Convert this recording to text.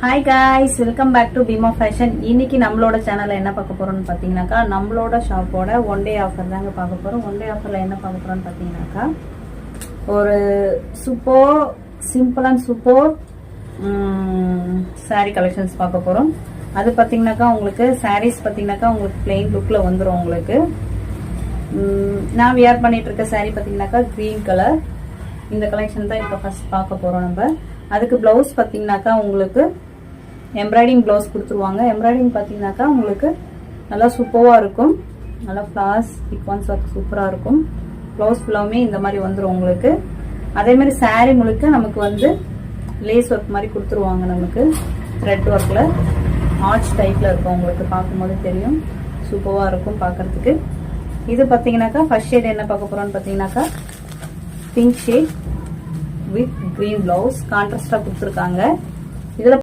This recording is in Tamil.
Hi guys, welcome back to Bheema fashion. இன்னைக்கு நம்மளோட சேனல்ல என்ன பார்க்க போறோம்னு பார்த்தீங்கன்னாக்கா, நம்மளோட ஷாப்போட ஒன் டே ஆஃபர் தாங்க பார்க்க போறோம். ஒன் டே ஆஃபர்ல என்ன பார்க்க போறோம்னு பார்த்தீங்கன்னாக்கா, ஒரு super simple and super sari collections பார்க்க போறோம். அது பார்த்தீங்கன்னாக்கா உங்களுக்கு சாரீஸ் பார்த்தீங்கன்னாக்கா உங்களுக்கு பிளெயின் லுக்ல வந்துடும். உங்களுக்கு நான் வியர் பண்ணிட்டு இருக்க சாரீ பார்த்தீங்கன்னாக்கா கிரீன் கலர். இந்த கலெக்ஷன் தான் இப்போ ஃபர்ஸ்ட் பார்க்க போறோம் நம்ம. அதுக்கு பிளவுஸ் பார்த்தீங்கன்னாக்கா உங்களுக்கு எம்ப்ராய்டிங் பிளவுஸ் கொடுத்துருவாங்க. எம்ப்ராய்டிங் பார்த்தீங்கன்னாக்கா உங்களுக்கு நல்லா சூப்பராக இருக்கும். நல்லா ஃப்ளார்ஸ் சீக்வன்ஸ் ஒர்க் சூப்பராக இருக்கும். பிளவுஸ் ஃபுல்லாமே இந்த மாதிரி வந்துடும் உங்களுக்கு. அதே மாதிரி சாரீ முழுக்க நமக்கு வந்து லேஸ் ஒர்க் மாதிரி கொடுத்துருவாங்க. நமக்கு த்ரெட் ஒர்க்கில் ஆர்ச் டைப்பில் இருக்கும். உங்களுக்கு பார்க்கும்போது தெரியும், சூப்பராக இருக்கும் பார்க்கறதுக்கு. இது பார்த்தீங்கன்னாக்கா ஃபர்ஸ்ட் ஷேட் என்ன பார்க்க போகிறோம்னு பார்த்தீங்கன்னாக்கா pink shade with green blouse கான்ட்ராஸ்டாக கொடுத்துருக்காங்க. இதில்